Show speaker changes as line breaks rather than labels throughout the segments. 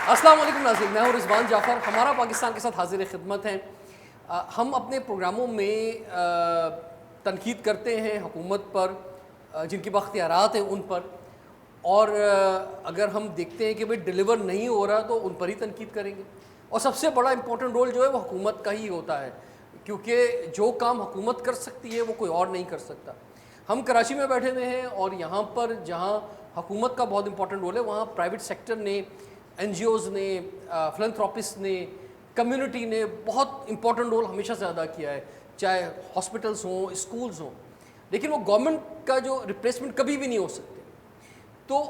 السلام علیکم ناظرین، میں ہوں رضوان جعفر. ہمارا پاکستان کے ساتھ حاضر خدمت ہیں. ہم اپنے پروگراموں میں تنقید کرتے ہیں حکومت پر، جن کے باختیارات ہیں ان پر، اور اگر ہم دیکھتے ہیں کہ بھئی ڈیلیور نہیں ہو رہا تو ان پر ہی تنقید کریں گے. اور سب سے بڑا امپورٹنٹ رول جو ہے وہ حکومت کا ہی ہوتا ہے، کیونکہ جو کام حکومت کر سکتی ہے وہ کوئی اور نہیں کر سکتا. ہم کراچی میں بیٹھے ہوئے ہیں اور یہاں پر جہاں حکومت کا بہت امپورٹنٹ رول ہے وہاں پرائیویٹ سیکٹر نے، این جی اوز نے، فلنتھراپسٹ نے، کمیونٹی نے بہت امپورٹنٹ رول ہمیشہ سے ادا کیا ہے، چاہے ہاسپٹلس ہوں، اسکولز ہوں. لیکن وہ گورنمنٹ کا جو ریپلیسمنٹ کبھی بھی نہیں ہو سکتے. تو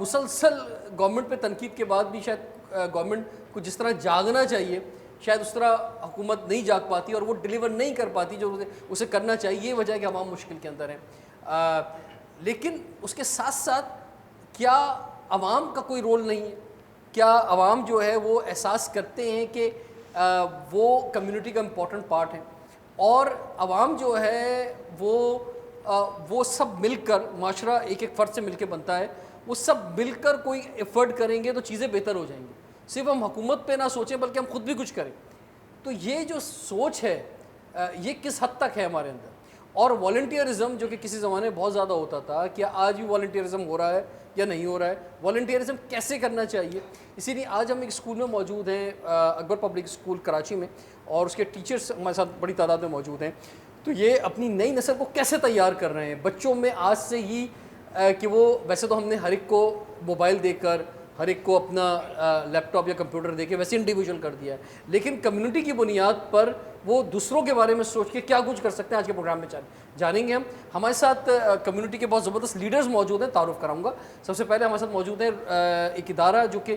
مسلسل گورنمنٹ پہ تنقید کے بعد بھی شاید گورنمنٹ کو جس طرح جاگنا چاہیے شاید اس طرح حکومت نہیں جاگ پاتی اور وہ ڈیلیور نہیں کر پاتی جو اسے کرنا چاہیے. یہ وجہ ہے کہ عوام مشکل کے اندر ہیں. لیکن اس کے ساتھ ساتھ کیا عوام کا کوئی رول نہیں ہے؟ کیا عوام جو ہے وہ احساس کرتے ہیں کہ وہ کمیونٹی کا امپورٹنٹ پارٹ ہے، اور عوام جو ہے وہ سب مل کر، معاشرہ ایک ایک فرد سے مل کے بنتا ہے، وہ سب مل کر کوئی ایفرٹ کریں گے تو چیزیں بہتر ہو جائیں گی. صرف ہم حکومت پہ نہ سوچیں بلکہ ہم خود بھی کچھ کریں. تو یہ جو سوچ ہے یہ کس حد تک ہے ہمارے اندر؟ اور والنٹیئرزم جو کہ کسی زمانے میں بہت زیادہ ہوتا تھا، کیا آج بھی والنٹیئرزم ہو رہا ہے یا نہیں ہو رہا ہے؟ والنٹیئرزم کیسے کرنا چاہیے؟ اسی لیے آج ہم ایک اسکول میں موجود ہیں، اکبر پبلک اسکول کراچی میں، اور اس کے ٹیچرز ہمارے ساتھ بڑی تعداد میں موجود ہیں. تو یہ اپنی نئی نسل کو کیسے تیار کر رہے ہیں بچوں میں آج سے ہی، کہ وہ ویسے تو ہم نے ہر ایک کو موبائل دے کر، ہر ایک کو اپنا لیپ ٹاپ یا کمپیوٹر دے کے ویسے انڈیویجول کر دیا ہے، لیکن کمیونٹی کی بنیاد پر وہ دوسروں کے بارے میں سوچ کے کیا کچھ کر سکتے ہیں آج کے پروگرام میں جانیں گے. ہم ہمارے ساتھ کمیونٹی کے بہت زبردست لیڈرز موجود ہیں، تعارف کراؤں گا. سب سے پہلے ہمارے ساتھ موجود ہیں ایک ادارہ جو کہ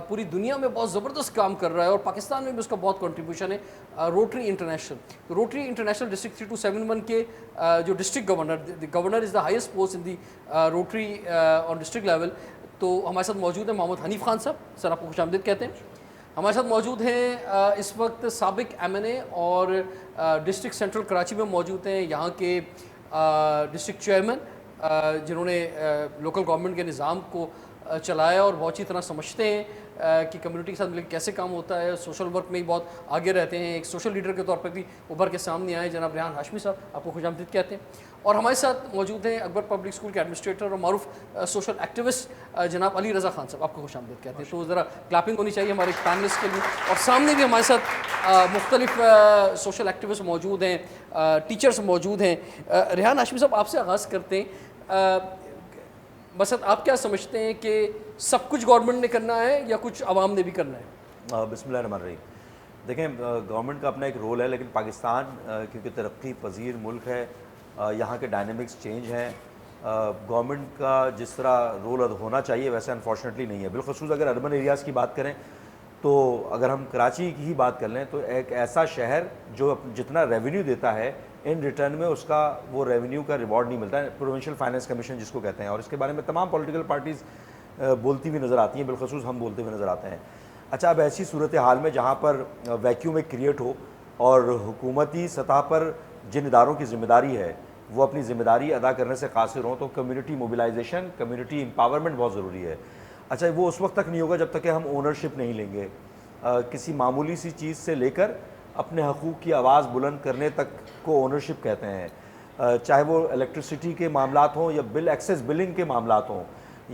پوری دنیا میں بہت زبردست کام کر رہا ہے اور پاکستان میں بھی اس کا بہت کنٹریبیوشن ہے، Rotary international. Rotary international district 3271 کے جو district governor is the highest post in the Rotary on district level. تو ہمارے ساتھ موجود ہیں محمد حنیف خان صاحب. سر آپ کو خوش آمدید کہتے ہیں. ہمارے ساتھ موجود ہیں اس وقت سابق ایم این اے اور ڈسٹرکٹ سینٹرل کراچی میں موجود ہیں یہاں کے ڈسٹرکٹ چیئرمین، جنہوں نے لوکل گورنمنٹ کے نظام کو چلایا اور بہت اچھی طرح سمجھتے ہیں کہ کمیونٹی کے ساتھ مل کے کیسے کام ہوتا ہے. سوشل ورک میں ہی بہت آگے رہتے ہیں، ایک سوشل لیڈر کے طور پر بھی ابھر کے سامنے آئے. جناب ریحان ہاشمی صاحب آپ کو خوش آمدید کہتے ہیں. اور ہمارے ساتھ موجود ہیں اکبر پبلک اسکول کے ایڈمنسٹریٹر اور معروف سوشل ایکٹیوسٹ جناب علی رضا خان صاحب، آپ کو خوش آمدید کہتے ہیں. تو ذرا کلاپنگ ہونی چاہیے ہمارے پینلسٹ کے لیے. اور سامنے بھی ہمارے ساتھ مختلف سوشل ایکٹیوسٹ موجود ہیں، ٹیچرس موجود ہیں. ریحان ہاشمی صاحب آپ سے آغاز کرتے ہیں. مثلا آپ کیا سمجھتے ہیں کہ سب کچھ گورنمنٹ نے کرنا ہے یا کچھ عوام نے بھی کرنا ہے؟
بسم اللہ الرحمن الرحیم. دیکھیں، گورنمنٹ کا اپنا ایک رول ہے، لیکن پاکستان کیونکہ ترقی پذیر ملک ہے، یہاں کے ڈائنامکس چینج ہیں. گورنمنٹ کا جس طرح رول ہونا چاہیے ویسے انفارچونیٹلی نہیں ہے. بالخصوص اگر اربن ایریاز کی بات کریں تو اگر ہم کراچی کی ہی بات کر لیں تو ایک ایسا شہر جو جتنا ریونیو دیتا ہے ان ریٹرن میں اس کا وہ ریونیو کا ریوارڈ نہیں ملتا ہے. پروونشل فائنانس کمیشن جس کو کہتے ہیں، اور اس کے بارے میں تمام پولیٹیکل پارٹیز بولتی ہوئی نظر آتی ہیں، بالخصوص ہم بولتے ہوئے نظر آتے ہیں. اچھا، اب ایسی صورتحال میں جہاں پر ویکیوم ایک کریٹ ہو اور حکومتی سطح پر جن اداروں کی ذمہ داری ہے وہ اپنی ذمہ داری ادا کرنے سے قاصر ہوں، تو کمیونٹی موبلائزیشن، کمیونٹی امپاورمنٹ بہت ضروری ہے. اچھا، وہ اس وقت تک نہیں ہوگا جب تک کہ ہم اونرشپ نہیں لیں گے. کسی معمولی سی چیز سے لے کر اپنے حقوق کی آواز بلند کرنے تک کو اونرشپ کہتے ہیں. چاہے وہ الیکٹرسٹی کے معاملات ہوں یا بل ایکسیس بلنگ کے معاملات ہوں،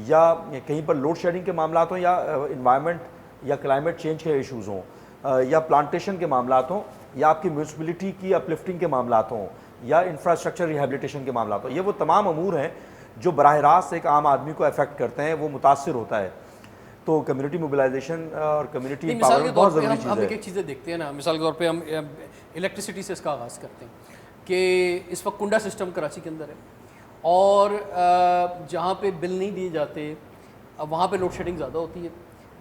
یا کہیں پر لوڈ شیڈنگ کے معاملات ہوں، یا انوائرمنٹ یا کلائمیٹ چینج کے ایشوز ہوں، یا پلانٹیشن کے معاملات ہوں، یا آپ کی میونسپلٹی کی اپلفٹنگ کے معاملات ہوں، یا انفراسٹرکچر ریہیبلیٹیشن کے معاملات ہوں. یہ وہ تمام امور ہیں جو براہ راست ایک عام آدمی کو افیکٹ کرتے ہیں، وہ متاثر ہوتا ہے. تو کمیونٹی موبلائزیشن اور کمیونٹی امپاورمنٹ بہت ضروری چیز ہے.
ہم ایک چیزیں دیکھتے ہیں نا، مثال کے طور پہ ہم الیکٹریسٹی سے اس کا آغاز کرتے ہیں کہ اس وقت کنڈا سسٹم کراچی کے اندر ہے، اور جہاں پہ بل نہیں دیے جاتے وہاں پہ لوڈ شیڈنگ زیادہ ہوتی ہے.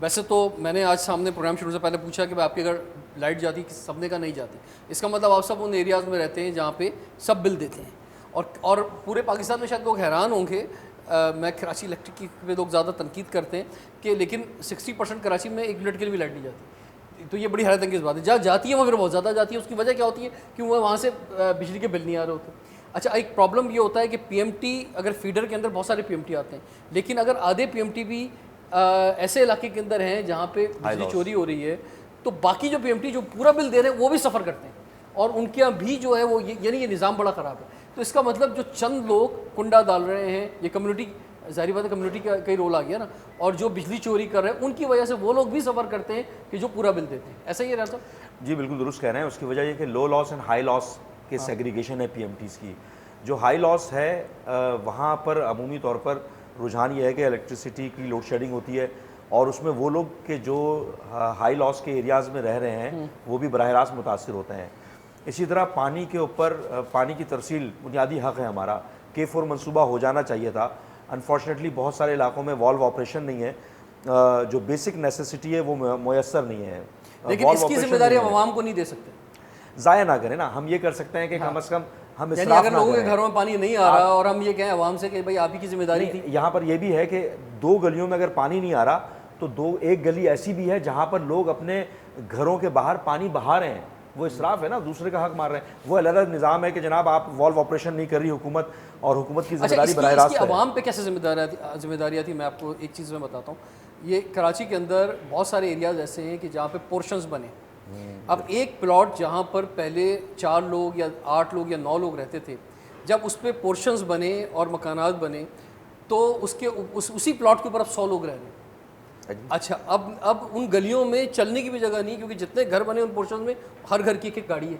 ویسے تو میں نے آج سامنے پروگرام شروع سے پہلے پوچھا کہ آپ کی اگر لائٹ جاتی سب نے کا نہیں جاتی، اس کا مطلب آپ سب ان ایریاز میں رہتے ہیں جہاں پہ سب بل دیتے ہیں. اور پورے پاکستان میں شاید لوگ حیران ہوں گے، میں کراچی الیکٹرک پہ لوگ زیادہ تنقید کرتے ہیں کہ لیکن 60% کراچی میں 1 منٹ کے لیے بھی لائٹ نہیں جاتی. تو یہ بڑی حیرت انگیز بات ہے. جہاں جاتی ہے وہ پھر بہت زیادہ جاتی ہے. اس کی وجہ کیا ہوتی ہے؟ کیوں وہاں سے بجلی کے بل نہیں آ رہے ہوتے. اچھا، ایک پرابلم یہ ہوتا ہے کہ پی ایم ٹی، اگر فیڈر کے اندر بہت سارے پی ایم ٹی آتے ہیں، لیکن اگر آدھے پی ایم ٹی بھی ایسے علاقے کے اندر ہیں جہاں پہ بجلی چوری ہو رہی ہے تو باقی جو PMT جو پورا بل دے رہے ہیں وہ بھی سفر کرتے ہیں اور ان کے یہاں بھی جو ہے وہ یعنی یہ نظام بڑا خراب ہے. تو اس کا مطلب جو چند لوگ کنڈا ڈال رہے ہیں, یہ کمیونٹی, ظاہری بات ہے کمیونٹی کا کئی رول آ گیا نا, اور جو بجلی چوری کر رہے ہیں ان کی وجہ سے وہ لوگ بھی سفر کرتے ہیں کہ جو پورا بل دیتے ہیں. ایسا ہی رہتا.
جی بالکل درست کہہ رہے ہیں. اس کی وجہ یہ کہ لو لاس اینڈ ہائی لاس کے سیگریگیشن ہے PMTs کی. جو ہائی لاس ہے وہاں پر عمومی طور پر رجحان یہ ہے کہ الیکٹریسٹی کی لوڈ شیڈنگ ہوتی ہے اور اس میں وہ لوگ کہ جو ہائی لاس کے ایریاز میں رہ رہے ہیں وہ بھی براہ راست متاثر ہوتے ہیں. اسی طرح پانی کے اوپر پانی کی ترسیل بنیادی حق ہے ہمارا. K4 منصوبہ ہو جانا چاہیے تھا. انفارچونیٹلی بہت سارے علاقوں میں والو آپریشن نہیں ہے, جو بیسک نیسیسٹی ہے وہ میسر نہیں ہے.
لیکن اس کی ذمہ داری ہم عوام کو نہیں دے سکتے.
ضائع نہ کریں نا, ہم یہ کر سکتے ہیں کہ کم از کم ہم
یعنی
اسراف
اگر
نہ
لوگوں کے
کریں.
گھروں میں پانی نہیں آ رہا اور ہم یہ کہیں عوام سے کہ بھائی آپ ہی کی ذمہ داری تھی.
یہاں پر یہ بھی ہے کہ 2 گلیوں میں اگر پانی نہیں آ رہا تو ایک گلی ایسی بھی ہے جہاں پر لوگ اپنے گھروں کے باہر پانی بہا رہے ہیں. وہ اسراف ہے نا, دوسرے کا حق مار رہے ہیں. وہ علیحدہ نظام ہے کہ جناب آپ والو آپریشن نہیں کر رہی حکومت, اور حکومت کی ذمہ داری براہ راست ہے.
عوام پہ کیسے ذمہ داریاں تھی, میں آپ کو ایک چیز میں بتاتا ہوں. یہ کراچی کے اندر بہت سارے ایریاز ایسے ہیں کہ جہاں پہ پورشنز بنے. اب ایک پلاٹ جہاں پر پہلے 4 لوگ یا 8 لوگ یا 9 لوگ رہتے تھے, جب اس پہ پورشنز بنے اور مکانات بنے تو اسی پلاٹ کے اوپر اب 100 لوگ رہ رہے ہیں. اچھا اب ان گلیوں میں چلنے کی بھی جگہ نہیں, کیونکہ جتنے گھر بنے ان پورشنز میں ہر گھر کی ایک گاڑی ہے.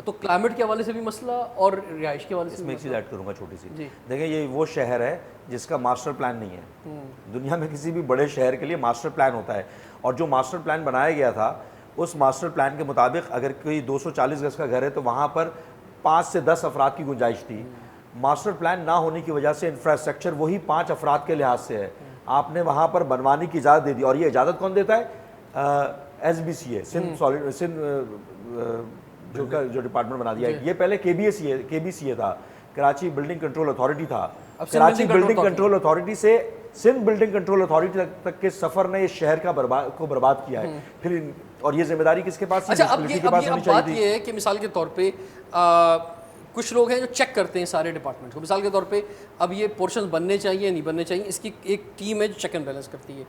تو کلائمیٹ کے حوالے سے بھی مسئلہ اور رہائش کے حوالے سے.
اس میں ایک چیز ایڈ کروں گا چھوٹی سی.
جی
دیکھیں یہ وہ شہر ہے جس کا ماسٹر پلان نہیں ہے. دنیا میں کسی بھی بڑے شہر کے لیے ماسٹر پلان ہوتا ہے, اور جو ماسٹر پلان بنایا گیا تھا اس ماسٹر پلان کے مطابق اگر کوئی 240 گز کا گھر ہے تو وہاں پر 5 سے 10 افراد کی گنجائش تھی. ماسٹر پلان نہ ہونے کی وجہ سے انفراسٹرکچر وہی 5 افراد کے لحاظ سے ہے. آپ نے وہاں پر بنوانے کی اجازت دے دی, اور یہ اجازت کون دیتا ہے؟ SBCA, سندھ جو ڈپارٹمنٹ بنا دیا ہے. یہ پہلے KBCA تھا, کراچی بلڈنگ کنٹرول اتھارٹی تھا. کراچی بلڈنگ کنٹرول اتھارٹی سے سندھ بلڈنگ کنٹرول اتھارٹی تک کے سفر نے اس شہر کا برباد کیا ہے. پھر اور یہ ذمہ داری کس کے پاس؟
اچھا اب بات یہ ہے کہ مثال کے طور پہ کچھ لوگ ہیں جو چیک کرتے ہیں سارے ڈپارٹمنٹ کو. مثال کے طور پہ اب یہ پورشنز بننے چاہیے نہیں بننے چاہیے, اس کی ایک ٹیم ہے جو چیک اینڈ بیلنس کرتی ہے.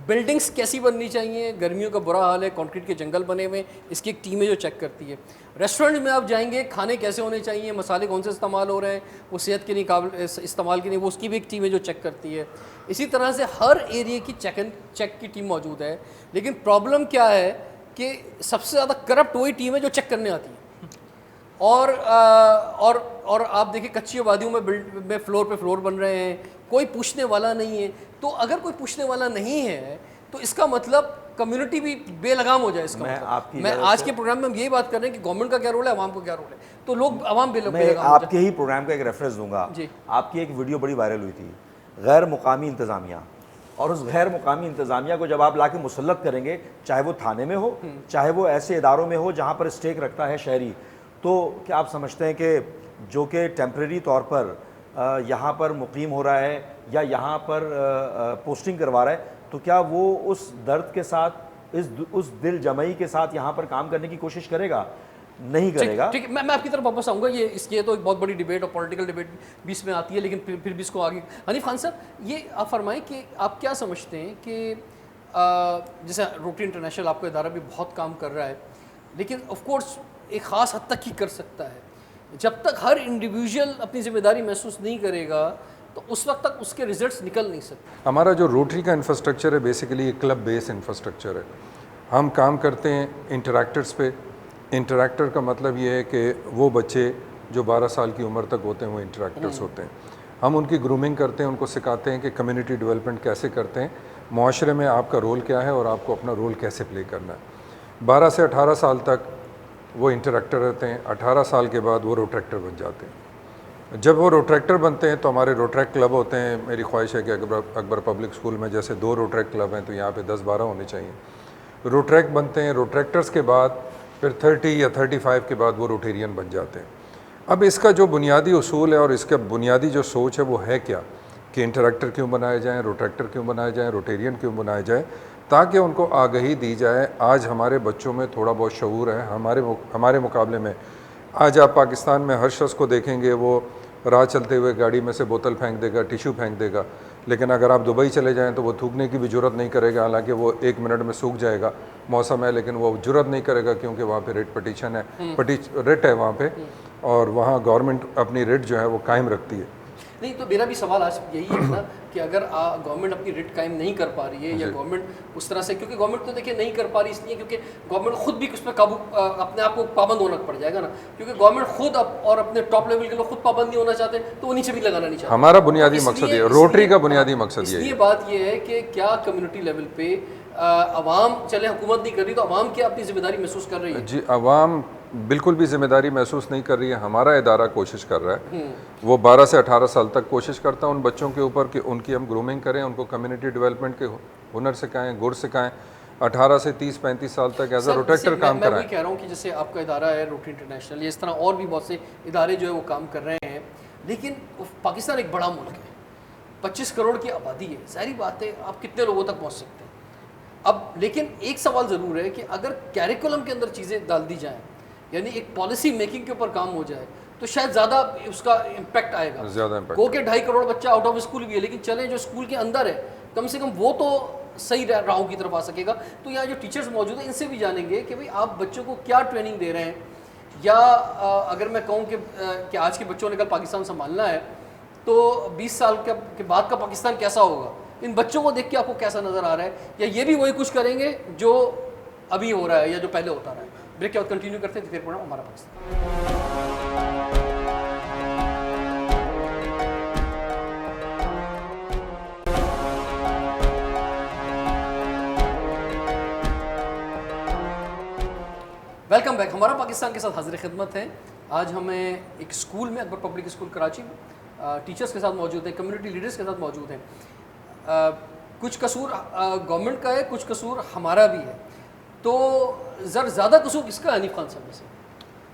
بلڈنگز کیسی بننی چاہیے, گرمیوں کا برا حال ہے, کنکریٹ کے جنگل بنے ہوئے, اس کی ایک ٹیم ہے جو چیک کرتی ہے. ریسٹورنٹ میں آپ جائیں گے, کھانے کیسے ہونے چاہیے, مسالے کون سے استعمال ہو رہے ہیں, وہ صحت کے لیے قابل استعمال کے لیے, وہ اس کی بھی ایک ٹیم ہے جو چیک کرتی ہے. اسی طرح سے ہر ایریے کی چیک کی ٹیم موجود ہے. لیکن پرابلم کیا ہے کہ سب سے زیادہ کرپٹ وہی ٹیم ہے جو چیک کرنے آتی ہے. اور آپ دیکھیں کچی آبادیوں میں فلور پہ فلور بن رہے ہیں, کوئی پوچھنے والا نہیں ہے. تو اگر کوئی پوچھنے والا نہیں ہے تو اس کا مطلب کمیونٹی بھی بے لگام ہو جائے. اس کا مطلب میں آج کے پروگرام میں ہم یہی بات کر رہے ہیں کہ گورنمنٹ کا کیا رول ہے, عوام کو کیا رول ہے, تو لوگ عوام بے لگام.
میں آپ کے ہی پروگرام کا ایک ریفرنس دوں گا. آپ کی ایک ویڈیو بڑی وائرل ہوئی تھی, غیر مقامی انتظامیہ, اور اس غیر مقامی انتظامیہ کو جب آپ لا کے مسلط کریں گے, چاہے وہ تھانے میں ہو چاہے وہ ایسے اداروں میں ہو جہاں پر اسٹیک رکھتا ہے شہری, تو کیا آپ سمجھتے ہیں کہ جو کہ ٹیمپریری طور پر یہاں پر مقیم ہو رہا ہے یا یہاں پر پوسٹنگ کروا رہا ہے, تو کیا وہ اس درد کے ساتھ اس دل جمعی کے ساتھ یہاں پر کام کرنے کی کوشش کرے گا؟ نہیں کرے گا.
ٹھیک ہے, میں آپ کی طرف واپس آؤں گا. اس کی تو ایک بہت بڑی ڈیبیٹ اور پولیٹیکل ڈیبیٹ بھی اس میں آتی ہے, لیکن پھر بھی اس کو آگے. حنیف خان صاحب, یہ آپ فرمائیں کہ آپ کیا سمجھتے ہیں کہ جیسے روٹری انٹرنیشنل آپ کا ادارہ بھی بہت کام کر رہا ہے, لیکن آف کورس ایک خاص حد تک ہی کر سکتا ہے. جب تک ہر انڈیویجول اپنی ذمہ داری محسوس نہیں کرے گا تو اس وقت تک اس کے ریزلٹس نکل نہیں سکتے.
ہمارا جو روٹری کا انفراسٹرکچر ہے بیسیکلی ایک کلب بیس انفراسٹرکچر ہے. ہم کام کرتے ہیں انٹریکٹرز پہ. انٹریکٹر کا مطلب یہ ہے کہ وہ بچے جو 12 سال کی عمر تک ہوتے ہیں وہ انٹریکٹرز ہوتے ہیں. ہم ان کی گرومنگ کرتے ہیں, ان کو سکھاتے ہیں کہ کمیونٹی ڈیولپمنٹ کیسے کرتے ہیں, معاشرے میں آپ کا رول کیا ہے اور آپ کو اپنا رول کیسے پلے کرنا ہے. 12 سے 18 سال تک وہ انٹریکٹر رہتے ہیں. 18 سال کے بعد وہ روٹریکٹر بن جاتے ہیں. جب وہ روٹریکٹر بنتے ہیں تو ہمارے روٹریکٹ کلب ہوتے ہیں. میری خواہش ہے کہ اکبر پبلک اسکول میں جیسے 2 روٹریکٹ کلب ہیں تو یہاں پہ 10-12 ہونے چاہیے. روٹریکٹ بنتے ہیں. روٹریکٹرز کے بعد پھر 30 یا 35 کے بعد وہ روٹیرین بن جاتے ہیں. اب اس کا جو بنیادی اصول ہے اور اس کا بنیادی جو سوچ ہے وہ ہے کیا, کہ انٹریکٹر کیوں بنائے جائیں, روٹریکٹر کیوں بنائے جائیں, روٹیرین کیوں بنائے جائیں, تاکہ ان کو آگہی دی جائے. آج ہمارے بچوں میں تھوڑا بہت شعور ہے ہمارے مقابلے میں. آج آپ پاکستان میں ہر شخص کو دیکھیں گے وہ راہ چلتے ہوئے گاڑی میں سے بوتل پھینک دے گا, ٹیشو پھینک دے گا. لیکن اگر آپ دبئی چلے جائیں تو وہ تھوکنے کی بھی جرت نہیں کرے گا، حالانکہ وہ 1 منٹ میں سوکھ جائے گا، موسم ہے، لیکن وہ جرت نہیں کرے گا کیونکہ وہاں پہ ریٹ پٹیشن ہے، ریٹ ہے وہاں پہ، اور وہاں گورنمنٹ اپنی ریٹ جو ہے وہ قائم رکھتی ہے۔
نہیں تو میرا بھی سوال آج یہی ہے نا کہ اگر گورنمنٹ اپنی ریٹ قائم نہیں کر پا رہی ہے یا گورنمنٹ اس طرح سے، کیونکہ گورنمنٹ تو دیکھیں نہیں کر پا رہی اس لیے کیونکہ گورنمنٹ خود بھی اس پہ قابو اپنے آپ کو پابند ہونا پڑ جائے گا نا، کیونکہ گورنمنٹ خود اور اپنے ٹاپ لیول کے لوگ خود پابند نہیں ہونا چاہتے تو وہ نیچے بھی لگانا نہیں چاہتے۔
ہمارا بنیادی مقصد یہ روٹری کا بنیادی مقصد
یہ ہے۔ بات یہ ہے کہ کیا کمیونٹی لیول پہ عوام، چلے حکومت نہیں کر رہی تو عوام کیا اپنی ذمہ داری محسوس کر رہی ہے؟
جی عوام بالکل بھی ذمہ داری محسوس نہیں کر رہی ہے، ہمارا ادارہ کوشش کر رہا ہے، وہ 12 سے 18 سال تک کوشش کرتا ہے ان بچوں کے اوپر کہ ان کی ہم گرومنگ کریں، ان کو کمیونٹی ڈیولپمنٹ کے ہنر سکھائیں، گر سکھائیں، 18 سے 30-35 سال تک ایز اے روٹیکٹر کام کرائیں۔
میں وہی کہہ رہا ہوں کہ جیسے آپ کا ادارہ ہے روٹری انٹرنیشنل، اس طرح اور بھی بہت سے ادارے جو ہے وہ کام کر رہے ہیں، لیکن پاکستان ایک بڑا ملک ہے، 25 کروڑ کی آبادی ہے، ظاہری بات ہے آپ کتنے لوگوں تک پہنچ سکتے ہیں۔ اب لیکن ایک سوال ضرور ہے کہ اگر کیریکولم کے اندر چیزیں ڈال دی جائیں، یعنی ایک پالیسی میکنگ کے اوپر کام ہو جائے تو شاید زیادہ اس کا امپیکٹ آئے گا۔
زیادہ امپیکٹ
گو کہ 2.5 کروڑ بچہ آؤٹ آف اسکول بھی ہے، لیکن چلیں جو اسکول کے اندر ہے کم سے کم وہ تو صحیح راہوں کی طرف آ سکے گا۔ تو یہاں جو ٹیچرز موجود ہیں ان سے بھی جانیں گے کہ بھئی آپ بچوں کو کیا ٹریننگ دے رہے ہیں، یا اگر میں کہوں کہ آج کے بچوں نے کل پاکستان سنبھالنا ہے تو 20 سال کے بعد کا پاکستان کیسا ہوگا، ان بچوں کو دیکھ کے آپ کو کیسا نظر آ رہا ہے، یا یہ بھی وہی کچھ کریں گے جو ابھی ہو رہا ہے یا جو پہلے ہوتا رہا ہے۔ بریک کے بعد کنٹینیو کرتے ہیں، پھر پروگرام ہمارا پاکستان۔ ویلکم بیک، ہمارا پاکستان کے ساتھ حاضر خدمت ہیں۔ آج ہمیں ایک اسکول میں، اکبر پبلک اسکول کراچی میں، ٹیچرز کے ساتھ موجود ہیں، کمیونٹی لیڈرز کے ساتھ موجود ہیں۔ کچھ قصور گورنمنٹ کا ہے، کچھ قصور ہمارا بھی ہے، تو زیادہ قصور کس کا ہے حنیف خان صاحب میں سے؟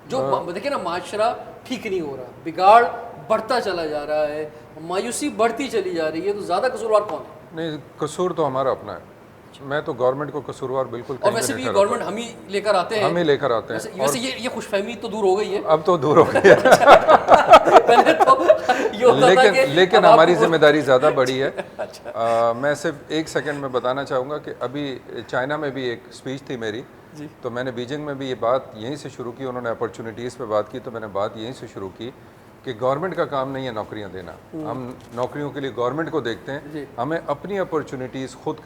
جو دیکھیں نا معاشرہ ٹھیک نہیں ہو رہا، بگاڑ بڑھتا چلا جا رہا ہے، مایوسی بڑھتی چلی جا رہی ہے، تو زیادہ قصوروار کون ہے؟
نہیں، قصور تو ہمارا اپنا ہے، میں تو گورنمنٹ کو قصوروار بالکل
اور ویسے بھی گورنمنٹ ہم ہی لے کر آتے ہیں،
ہم ہی لے کر آتے ہیں۔
ویسے یہ خوش فہمی تو دور ہو گئی ہے،
اب تو دور ہو گئی ہے،
پہلے تو یہ ہوتا تھا کہ
لیکن ہماری ذمہ داری زیادہ بڑی ہے۔ میں صرف 1 سیکنڈ میں بتانا چاہوں گا کہ ابھی چائنا میں بھی ایک اسپیچ تھی میری، تو میں نے بیجنگ میں بھی یہ بات یہیں سے شروع کی، انہوں نے اپرچونیٹیز پہ بات کی تو میں نے بات یہیں سے شروع کی کہ گورنمنٹ کا کام نہیں ہے نوکریاں دینا، ہم نوکریوں کے لیے گورنمنٹ کو دیکھتے ہیں، ہمیں اپنی اپرچونیٹیز خود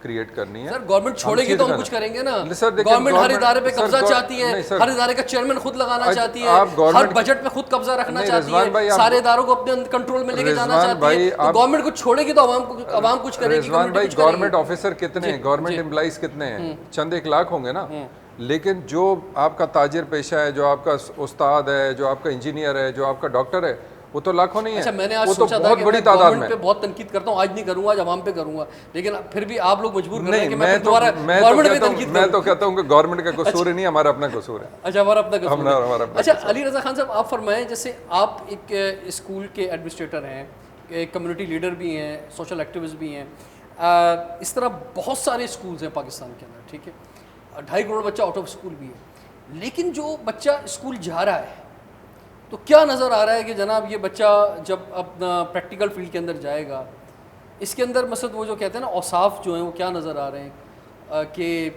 کریٹ کرنی ہے۔
سر گورنمنٹ چھوڑے گی تو ہم کچھ کریں گے نا، گورنمنٹ ہر ادارے پہ قبضہ چاہتی ہے، ہر ادارے کا چیئرمین خود لگانا چاہتی ہے، ہر بجٹ پہ خود قبضہ رکھنا چاہتی ہے، سارے اداروں کو اپنے کنٹرول میں لے کے جانا چاہتی ہے، تو گورنمنٹ کو چھوڑے گی تو عوام کچھ کرے گی۔
رضوان بھائی گورنمنٹ آفیسر کتنے ہیں، گورنمنٹ امپلائیز کتنے ہیں؟ چند 1 لاکھ ہوں گے نا، لیکن جو آپ کا تاجر پیشہ ہے، جو آپ کا استاد ہے، جو آپ کا انجینئر ہے، جو آپ کا ڈاکٹر ہے، وہ تو لاکھوں نہیں ہے۔
اچھا میں نے آج سوچا تھا کہ میں گورنمنٹ پہ بہت تنقید کرتا ہوں، آج نہیں کروں گا، آج عوام پہ کروں گا، لیکن پھر بھی آپ لوگ مجبور کر رہے ہیں کہ میں دوبارہ گورنمنٹ پہ تنقید کروں۔
میں تو کہتا ہوں کہ گورنمنٹ کا قصور ہی نہیں، ہمارا اپنا قصور ہے۔
اچھا ہمارا اپنا قصور ہے۔
اچھا
اچھا علی رضا خان صاحب آپ فرمائیں، جیسے آپ ایک اسکول کے ایڈمنسٹریٹر ہیں، ایک کمیونٹی لیڈر بھی ہیں، سوشل ایکٹیوسٹ بھی ہیں، اس طرح بہت سارے اسکولز ہیں پاکستان کے اندر، ٹھیک ہے، 2.5 کروڑ بچہ آؤٹ آف اسکول بھی ہے، لیکن جو بچہ اسکول جا رہا ہے تو کیا نظر آ رہا ہے کہ جناب یہ بچہ جب اپنا پریکٹیکل فیلڈ کے اندر جائے گا، اس کے اندر مثلا وہ جو کہتے ہیں نا اوصاف جو ہیں وہ کیا نظر آ رہے ہیں کہ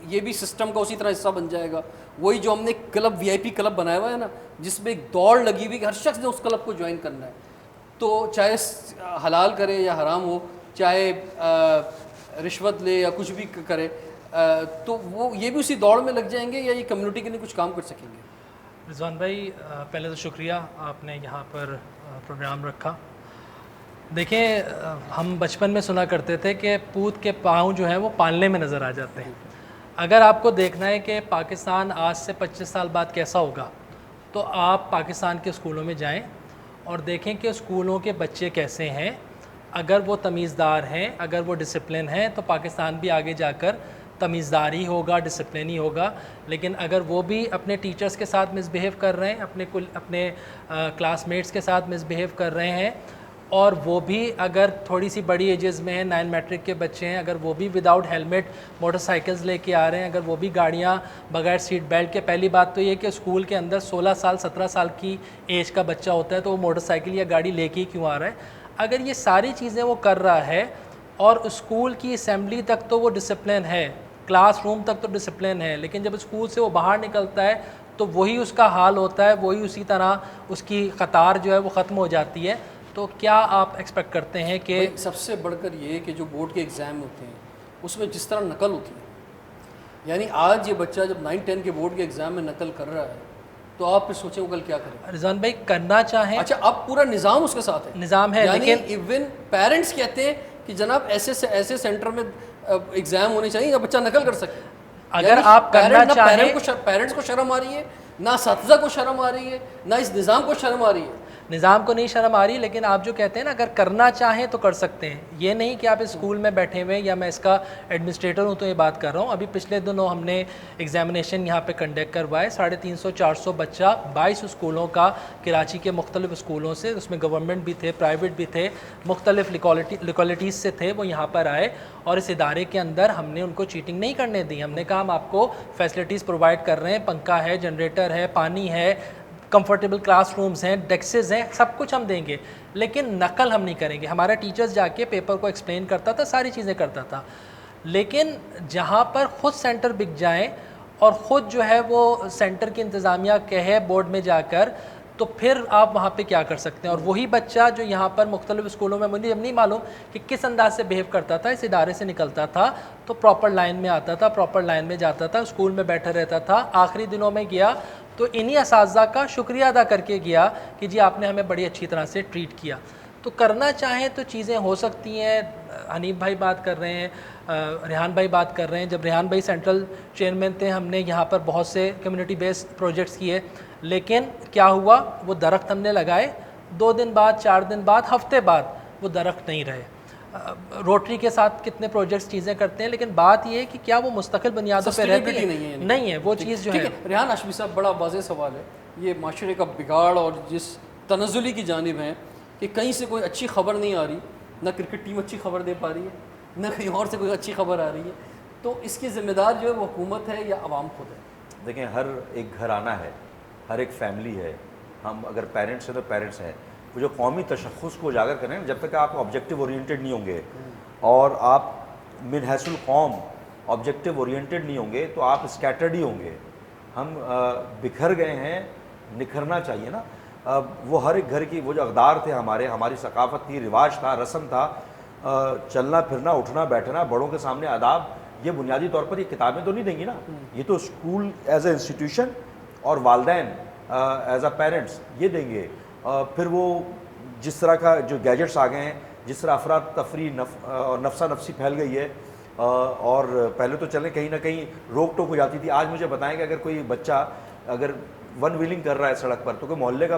یہ بھی سسٹم کا اسی طرح حصہ بن جائے گا، وہی جو ہم نے کلب VIP کلب بنایا ہوا ہے نا، جس میں ایک دوڑ لگی ہوئی کہ ہر شخص نے اس کلب کو جوائن کرنا ہے، تو چاہے حلال کرے یا حرام ہو، چاہے رشوت لے یا کچھ بھی کرے، تو وہ یہ بھی اسی دوڑ میں لگ جائیں گے یا یہ کمیونٹی کے لیے کچھ کام کر سکیں گے؟
رضوان بھائی پہلے تو شکریہ، آپ نے یہاں پر پروگرام رکھا۔ دیکھیں ہم بچپن میں سنا کرتے تھے کہ پوت کے پاؤں جو ہیں وہ پالنے میں نظر آ جاتے ہیں۔ اگر آپ کو دیکھنا ہے کہ پاکستان آج سے 25 سال بعد کیسا ہوگا، تو آپ پاکستان کے اسکولوں میں جائیں اور دیکھیں کہ اسکولوں کے بچے کیسے ہیں۔ اگر وہ تمیزدار ہیں، اگر وہ ڈسپلن ہیں، تو پاکستان بھی آگے جا کر تمیزدار ہی ہوگا، ڈسپلن ہی ہوگا۔ لیکن اگر وہ بھی اپنے ٹیچرز کے ساتھ مس بیہیو کر رہے ہیں، اپنے کلاس میٹس کے ساتھ مس بیہیو کر رہے ہیں، اور وہ بھی اگر تھوڑی سی بڑی ایجز میں ہیں، 9 میٹرک کے بچے ہیں، اگر وہ بھی وداؤٹ ہیلمٹ موٹر سائیکلز لے کے آ رہے ہیں، اگر وہ بھی گاڑیاں بغیر سیٹ بیلٹ کے، پہلی بات تو یہ کہ اسکول کے اندر 16 سال 17 سال کی ایج کا بچہ ہوتا ہے تو وہ موٹر سائیکل یا گاڑی لے کے ہی کیوں آ رہا ہے؟ اگر یہ ساری چیزیں وہ کر رہا ہے اور اسکول کی اسمبلی تک تو وہ ڈسپلن ہے, کلاس روم تک تو ڈسپلن ہے, لیکن جب اسکول سے وہ باہر نکلتا ہے تو وہی اس کا حال ہوتا ہے, وہی اسی طرح اس کی قطار جو ہے وہ ختم ہو جاتی ہے. تو کیا آپ ایکسپیکٹ کرتے ہیں کہ
سب سے بڑھ کر یہ کہ جو بورڈ کے ایگزام ہوتے ہیں اس میں جس طرح نقل ہوتی ہے, یعنی آج یہ بچہ جب 9-10 کے بورڈ کے ایگزام میں نقل کر رہا ہے تو آپ پھر سوچیں وہ کل کیا کرے.
رضوان بھائی کرنا چاہیں,
اچھا اب پورا نظام اس کے ساتھ ہے,
نظام ہے,
یعنی
لیکن
ایون پیرنٹس کہتے ہیں کہ جناب ایسے سینٹر میں ایگزام ہونے چاہیے یا بچہ نقل کر سکے.
اگر آپ کرنا چاہیں,
پیرنٹس کو شرم آ رہی ہے, نہ اساتذہ کو شرم آ رہی ہے, نہ اس نظام کو شرم آ رہی ہے.
نظام کو نہیں شرم آ رہی, لیکن آپ جو کہتے ہیں نا اگر کرنا چاہیں تو کر سکتے ہیں. یہ نہیں کہ آپ اسکول میں بیٹھے ہوئے, یا میں اس کا ایڈمنسٹریٹر ہوں تو یہ بات کر رہا ہوں. ابھی پچھلے دنوں ہم نے ایگزامینیشن یہاں پہ کنڈکٹ کروائے, 350-400 بچہ 22 اسکولوں کا, کراچی کے مختلف اسکولوں سے, اس میں گورنمنٹ بھی تھے, پرائیویٹ بھی تھے, مختلف لوکیلٹیز سے تھے, وہ یہاں پر آئے اور اس ادارے کے اندر ہم نے ان کو چیٹنگ نہیں کرنے دی. ہم نے کہا ہم آپ کو فیسلٹیز پرووائڈ کر رہے ہیں, پنکھا ہے, جنریٹر ہے, پانی ہے, کمفرٹیبل کلاس رومز ہیں, ڈیسکز ہیں, سب کچھ ہم دیں گے, لیکن نقل ہم نہیں کریں گے. ہمارا ٹیچرز جا کے پیپر کو ایکسپلین کرتا تھا, ساری چیزیں کرتا تھا, لیکن جہاں پر خود سینٹر بک جائیں اور خود جو ہے وہ سینٹر کی انتظامیہ کہے بورڈ میں جا کر, تو پھر آپ وہاں پہ کیا کر سکتے ہیں. اور وہی بچہ جو یہاں پر مختلف اسکولوں میں, مجھے نہیں معلوم کہ کس انداز سے بیہیو کرتا تھا, اس ادارے سے نکلتا تھا تو پراپر لائن میں آتا تھا, پراپر لائن میں جاتا تھا, اسکول میں بیٹھا رہتا تھا. آخری دنوں میں گیا تو انہی اساتذہ کا شکریہ ادا کر کے گیا کہ جی آپ نے ہمیں بڑی اچھی طرح سے ٹریٹ کیا. تو کرنا چاہیں تو چیزیں ہو سکتی ہیں. حنیف بھائی بات کر رہے ہیں, ریحان بھائی بات کر رہے ہیں. جب ریحان بھائی سینٹرل چیئرمین تھے ہم نے یہاں پر بہت سے کمیونٹی بیسڈ پروجیکٹس کیے, لیکن کیا ہوا, وہ درخت ہم نے لگائے, 2 دن بعد, 4 دن بعد, ہفتے بعد وہ درخت نہیں رہے. روٹری کے ساتھ کتنے پروجیکٹس چیزیں کرتے ہیں, لیکن بات یہ ہے کہ کیا وہ مستقل بنیادوں پہ رہتی ہے, نہیں ہے وہ چیز جو ہے.
ریحان ہاشمی صاحب, بڑا واضح سوال ہے, یہ معاشرے کا بگاڑ اور جس تنزلی کی جانب ہیں کہ کہیں سے کوئی اچھی خبر نہیں آ رہی, نہ کرکٹ ٹیم اچھی خبر دے پا رہی ہے, نہ کہیں اور سے کوئی اچھی خبر آ رہی ہے, تو اس کی ذمہ دار جو ہے وہ حکومت ہے یا عوام خود ہے؟
دیکھیں, ہر ایک گھرانہ ہے, ہر ایک فیملی ہے. ہم اگر پیرنٹس ہیں تو پیرنٹس ہیں. وہ جو قومی تشخص کو اجاگر کریں, جب تک آپ آبجیکٹو اورینٹیڈ نہیں ہوں گے اور آپ من حیث القوم آبجیکٹو اورینٹیڈ نہیں ہوں گے تو آپ اسکیٹرڈ ہی ہوں گے. ہم بکھر گئے ہیں, نکھرنا چاہیے نا. وہ ہر ایک گھر کی, وہ جو اقدار تھے ہماری ثقافت تھی, رواج تھا, رسم تھا, چلنا پھرنا, اٹھنا بیٹھنا, بڑوں کے سامنے آداب, یہ بنیادی طور پر یہ کتابیں تو نہیں دیں گی نا. یہ تو اسکول ایز اے انسٹیٹیوشن اور والدین ایز اے پیرنٹس یہ دیں گے. پھر وہ جس طرح کا جو گیجٹس آ گئے ہیں, جس طرح افراد تفریح اور نفسا نفسی پھیل گئی ہے, اور پہلے تو چلیں کہیں نہ کہیں روک ٹوک ہو جاتی تھی. آج مجھے بتائیں کہ اگر کوئی بچہ اگر ون ویلنگ کر رہا ہے سڑک پر تو کوئی محلے کا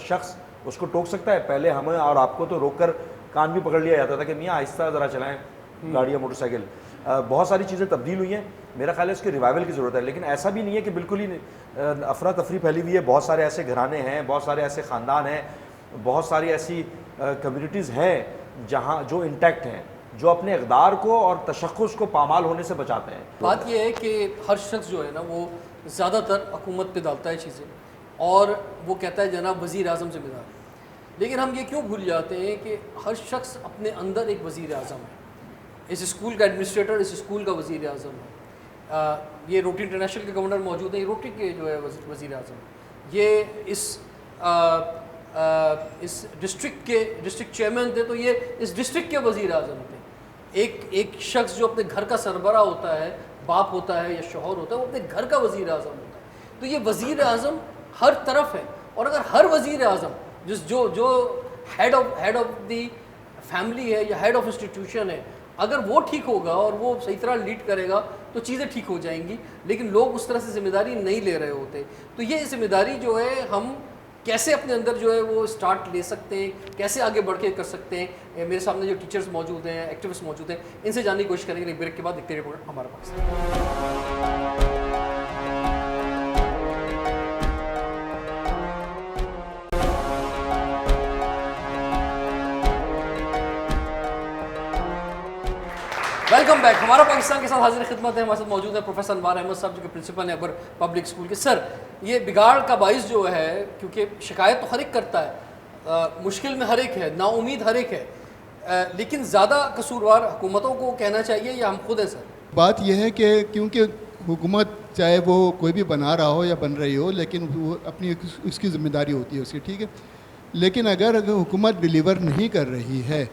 شخص اس کو ٹوک سکتا ہے؟ پہلے ہمیں اور آپ کو تو روک کر کان بھی پکڑ لیا جاتا تھا کہ میاں آہستہ ذرا چلائیں گاڑی یا موٹر سائیکل. بہت ساری چیزیں تبدیل ہوئی ہیں, میرا خیال ہے اس کی ریوائول کی ضرورت ہے. لیکن ایسا بھی نہیں ہے کہ بالکل ہی افراتفری پھیلی ہوئی ہے. بہت سارے ایسے گھرانے ہیں, بہت سارے ایسے خاندان ہیں, بہت ساری ایسی کمیونٹیز ہیں جہاں جو انٹیکٹ ہیں, جو اپنے اقدار کو اور تشخص کو پامال ہونے سے بچاتے ہیں.
بات یہ ہے کہ ہر شخص جو ہے نا وہ زیادہ تر حکومت پہ ڈالتا ہے چیزیں, اور وہ کہتا ہے جناب وزیر اعظم ذمہ دار. لیکن ہم یہ کیوں بھول جاتے ہیں کہ ہر شخص اپنے اندر ایک وزیر اعظم ہے. اس اسکول کا ایڈمنسٹریٹر اس اسکول کا وزیر اعظم ہے. یہ روٹری انٹرنیشنل کے گورنر موجود ہیں, یہ روٹری کے جو ہے وزیر اعظم ہے. یہ اس ڈسٹرکٹ کے ڈسٹرکٹ چیئرمین تھے تو یہ اس ڈسٹرکٹ کے وزیر اعظم تھے. ایک شخص جو اپنے گھر کا سربراہ ہوتا ہے, باپ ہوتا ہے یا شوہر ہوتا ہے, وہ اپنے گھر کا وزیر اعظم ہوتا ہے. تو یہ وزیر اعظم ہر طرف ہے, اور اگر ہر وزیر اعظم جو ہیڈ آف دی فیملی ہے یا ہیڈ آف انسٹیٹیوشن ہے, اگر وہ ٹھیک ہوگا اور وہ صحیح طرح لیڈ کرے گا تو چیزیں ٹھیک ہو جائیں گی. لیکن لوگ اس طرح سے ذمہ داری نہیں لے رہے ہوتے. تو یہ ذمہ داری جو ہے ہم کیسے اپنے اندر جو ہے وہ سٹارٹ لے سکتے ہیں, کیسے آگے بڑھ کے کر سکتے ہیں. میرے سامنے جو ٹیچرز موجود ہیں, ایکٹیوسٹ موجود ہیں, ان سے جاننے کی کوشش کریں گے. ایک بریک کے بعد دیکھتے رہیے ہمارے پاس. Welcome back. ہمارا پاکستان کے ساتھ حاضر خدمت ہے. ہمارے ساتھ موجود ہے پروفیسر انوار احمد صاحب جو کہ پرنسپل ہیں اکبر پبلک اسکول کے. سر, یہ بگاڑ کا باعث جو ہے, کیونکہ شکایت تو ہر ایک کرتا ہے, مشکل میں ہر ایک ہے, نا امید ہر ایک ہے, لیکن زیادہ قصوروار حکومتوں کو کہنا چاہیے یا ہم خود ہیں سر؟
بات یہ ہے کہ کیونکہ حکومت چاہے وہ کوئی بھی بنا رہا ہو یا بن رہی ہو, لیکن وہ اپنی اس کی ذمہ داری ہوتی ہے اس کی, ٹھیک ہے. لیکن اگر حکومت ڈیلیور نہیں کر رہی ہے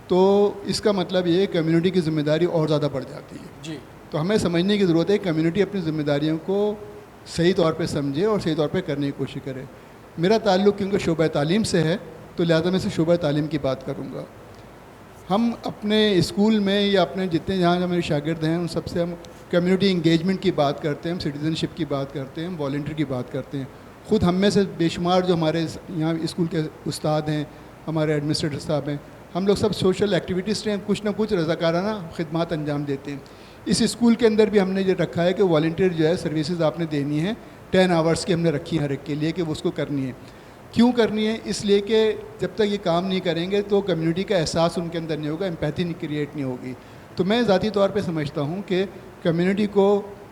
تو اس کا مطلب یہ ہے کمیونٹی کی ذمہ داری اور زیادہ بڑھ جاتی ہے.
جی,
تو ہمیں سمجھنے کی ضرورت ہے کمیونٹی اپنی ذمہ داریوں کو صحیح طور پہ سمجھے اور صحیح طور پہ کرنے کی کوشش کرے. میرا تعلق کیونکہ شعبہ تعلیم سے ہے تو لہٰذا میں سے شعبہ تعلیم کی بات کروں گا. ہم اپنے اسکول میں یا اپنے جتنے جہاں ہمارے شاگرد ہیں ان سب سے ہم کمیونٹی انگیجمنٹ کی بات کرتے ہیں, ہم سٹیزن شپ کی بات کرتے ہیں, ہم والنٹیئر کی بات کرتے ہیں. خود ہم میں سے بے شمار جو ہمارے یہاں اسکول کے استاد ہیں, ہمارے ایڈمنسٹریٹر صاحب ہیں, ہم لوگ سب سوشل ایکٹیویٹیز ہیں, کچھ نہ کچھ رضاکارانہ خدمات انجام دیتے ہیں. اس اسکول کے اندر بھی ہم نے یہ رکھا ہے کہ والنٹیئر جو ہے سروسز آپ نے دینی ہے 10 آورس کی ہم نے رکھی ہیں ہر ایک کے لیے کہ وہ اس کو کرنی ہے. کیوں کرنی ہے؟ اس لیے کہ جب تک یہ کام نہیں کریں گے تو کمیونٹی کا احساس ان کے اندر نہیں ہوگا, امپیتھی نہیں کریٹ نہیں ہوگی. تو میں ذاتی طور پہ سمجھتا ہوں کہ کمیونٹی کو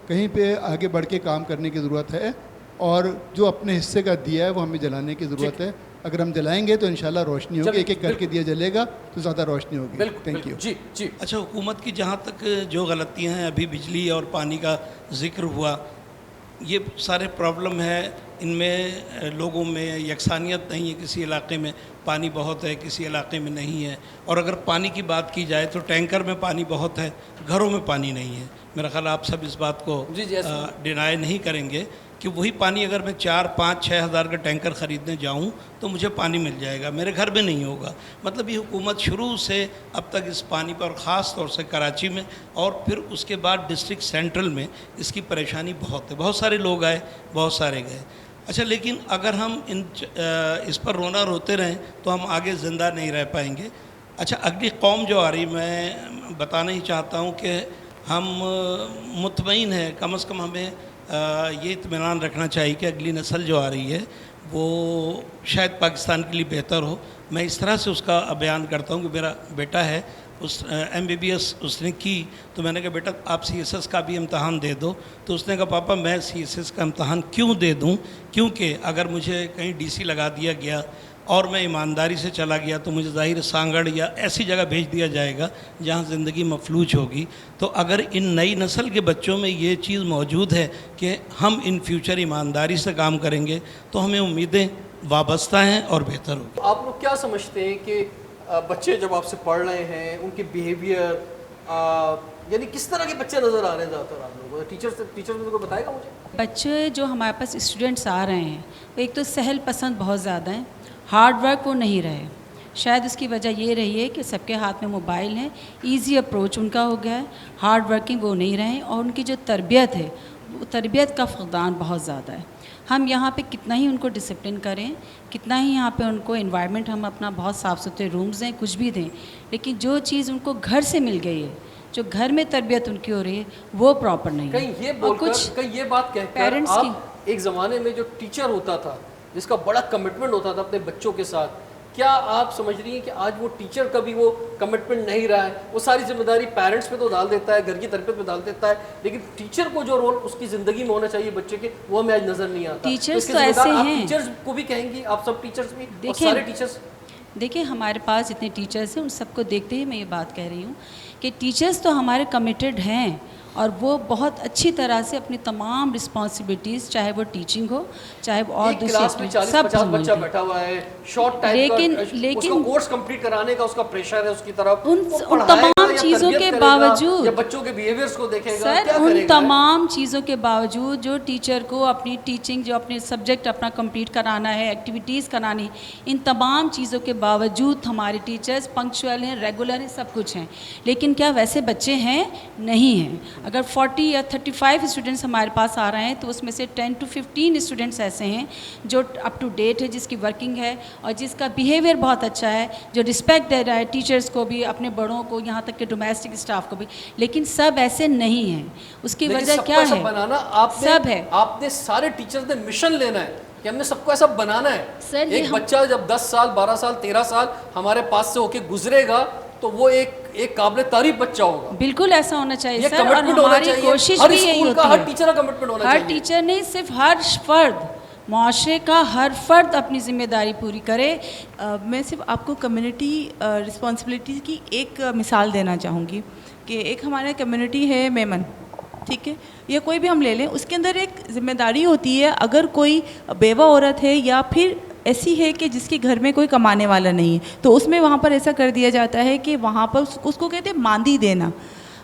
کہیں پہ آگے بڑھ کے کام کرنے کی ضرورت ہے, اور جو اپنے حصے کا دیا ہے وہ ہمیں جلانے کی ضرورت ہے. اگر ہم جلائیں گے تو انشاءاللہ روشنی ہوگی, ایک ایک کر کے دیا جلے گا تو زیادہ روشنی ہوگی. Thank you.
جی جی.
اچھا, حکومت کی جہاں تک جو غلطیاں ہیں, ابھی بجلی اور پانی کا ذکر ہوا, یہ سارے پرابلم ہے. ان میں لوگوں میں یکسانیت نہیں ہے, کسی علاقے میں پانی بہت ہے, کسی علاقے میں نہیں ہے. اور اگر پانی کی بات کی جائے تو ٹینکر میں پانی بہت ہے, گھروں میں پانی نہیں ہے. میرا خیال آپ سب اس بات کو ڈینائی نہیں کریں گے کہ وہی پانی اگر میں 4, 5, 6 ہزار کا ٹینکر خریدنے جاؤں تو مجھے پانی مل جائے گا, میرے گھر میں نہیں ہوگا. مطلب یہ حکومت شروع سے اب تک اس پانی پر, خاص طور سے کراچی میں اور پھر اس کے بعد ڈسٹرکٹ سینٹرل میں اس کی پریشانی بہت ہے. بہت سارے لوگ آئے, بہت سارے گئے. اچھا, لیکن اگر ہم اس پر رونا روتے رہیں تو ہم آگے زندہ نہیں رہ پائیں گے. اچھا, اگلی قوم جو آ رہی, میں بتانا ہی چاہتا ہوں کہ ہم مطمئن ہیں, کم از کم ہمیں یہ اطمینان رکھنا چاہیے کہ اگلی نسل جو آ رہی ہے وہ شاید پاکستان کے لیے بہتر ہو. میں اس طرح سے اس کا بیان کرتا ہوں کہ میرا بیٹا ہے, اس MBBS اس نے کی, تو میں نے کہا بیٹا آپ CSS کا بھی امتحان دے دو. تو اس نے کہا پاپا میں CSS کا امتحان کیوں دے دوں, کیونکہ اگر مجھے کہیں DC لگا دیا گیا اور میں ایمانداری سے چلا گیا تو مجھے ظاہر سانگڑ یا ایسی جگہ بھیج دیا جائے گا جہاں زندگی مفلوج ہوگی. تو اگر ان نئی نسل کے بچوں میں یہ چیز موجود ہے کہ ہم ان فیوچر ایمانداری سے کام کریں گے تو ہمیں امیدیں وابستہ ہیں اور بہتر ہوگی.
آپ لوگ کیا سمجھتے ہیں کہ بچے جب آپ سے پڑھ رہے ہیں ان کے بیہیویئر, یعنی کس طرح کے بچے نظر آ رہے ہیں زیادہ تر آپ لوگوں کو؟ ٹیچر کو بتائے گا مجھے.
بچے جو ہمارے پاس اسٹوڈنٹس آ رہے ہیں وہ ایک تو سہل پسند بہت زیادہ ہیں, ہارڈ ورک وہ نہیں رہے. شاید اس کی وجہ یہ رہی ہے کہ سب کے ہاتھ میں موبائل ہیں, ایزی اپروچ ان کا ہو گیا ہے, ہارڈ ورکنگ وہ نہیں رہے, اور ان کی جو تربیت ہے وہ تربیت کا فقدان بہت زیادہ ہے. ہم یہاں پہ کتنا ہی ان کو ڈسپلن کریں, کتنا ہی یہاں پہ ان کو انوائرمنٹ ہم اپنا بہت صاف ستھرے رومز دیں, کچھ بھی دیں, لیکن جو چیز ان کو گھر سے مل گئی ہے, جو گھر میں تربیت ان کی ہو رہی ہے وہ پراپر نہیں ہے.
کہیں یہ بول کر, کہیں یہ بات کہہ کر, آپ ایک زمانے میں جو ٹیچر ہوتا تھا جس کا بڑا کمٹمنٹ ہوتا تھا اپنے بچوں کے ساتھ, کیا آپ سمجھ رہی ہیں کہ آج وہ ٹیچر کا بھی وہ کمٹمنٹ نہیں رہا ہے؟ وہ ساری ذمہ داری پیرنٹس پہ تو ڈال دیتا ہے, گھر کی تربیت پہ ڈال دیتا ہے, لیکن ٹیچر کو جو رول اس کی زندگی میں ہونا چاہیے بچے کے, وہ ہمیں آج نظر نہیں آتا.
ٹیچرز تو ایسے ہیں,
ٹیچرز کو بھی کہیں گی, آپ سب ٹیچرز بھی, اور سارے ٹیچرز.
دیکھیں ہمارے پاس جتنے ٹیچرز ہیں ان سب کو دیکھتے ہی میں یہ بات کہہ رہی ہوں کہ ٹیچرز تو ہمارے کمیٹڈ ہیں, اور وہ بہت اچھی طرح سے اپنی تمام رسپانسبلٹیز, چاہے وہ ٹیچنگ ہو چاہے وہ اور دوسری, سب
بچہ بیٹھا ہوا ہے, شارٹ ٹائم لیکن کورس کمپلیٹ کرانے کا اس کا پریشر ہے اس کی طرف,
ان تمام چیزوں کے باوجود,
بچوں کے بیہیویئرز کو دیکھے گا,
سر ان تمام چیزوں کے باوجود جو ٹیچر کو اپنی ٹیچنگ, جو اپنے سبجیکٹ اپنا کمپلیٹ کرانا ہے, ایکٹیویٹیز کرانی, ان تمام چیزوں کے باوجود ہمارے ٹیچرز پنکچوئل ہیں, ریگولر ہیں, سب کچھ ہیں. لیکن کیا ویسے بچے ہیں؟ نہیں ہیں. اگر 40 یا 35 اسٹوڈنٹس ہمارے پاس آ رہے ہیں تو اس میں سے 10 to 15 اسٹوڈنٹس ایسے ہیں جو اپ ٹو ڈیٹ ہے, جس کی ورکنگ ہے اور جس کا بیہیویئر بہت اچھا ہے, جو رسپیکٹ دے رہا ہے ٹیچرز کو بھی, اپنے بڑوں کو, یہاں تک کہ ڈومیسٹک اسٹاف کو بھی. لیکن سب ایسے نہیں ہیں. اس کی وجہ کیا ہے؟
سب ہے, آپ نے سارے ٹیچرز نے مشن لینا ہے کہ ہم نے سب کو ایسا بنانا ہے. ایک بچہ جب 10 سال 12 سال 13 سال ہمارے پاس سے ہو کے گزرے گا تو وہ ایک قابل تعریف بچہ ہوگا.
بالکل ایسا ہونا چاہیے سر, اور ہماری کوشش بھی یہی ہوتی ہے.
ہر ٹیچر کا کمٹمنٹ ہونا چاہیے.
ہر ٹیچر نہیں, صرف ہر فرد, معاشرے کا ہر فرد اپنی ذمہ داری پوری کرے.
میں صرف آپ کو کمیونٹی رسپانسبلٹی کی ایک مثال دینا چاہوں گی کہ ایک ہمارا کمیونٹی ہے میمن, ٹھیک ہے, یا کوئی بھی ہم لے لیں, اس کے اندر ایک ذمہ داری ہوتی ہے. اگر کوئی بیوہ عورت ہے یا پھر ایسی ہے کہ جس کے گھر میں کوئی کمانے والا نہیں ہے, تو اس میں وہاں پر ایسا کر دیا جاتا ہے کہ وہاں پر اس کو کہتے ہیں ماندی دینا.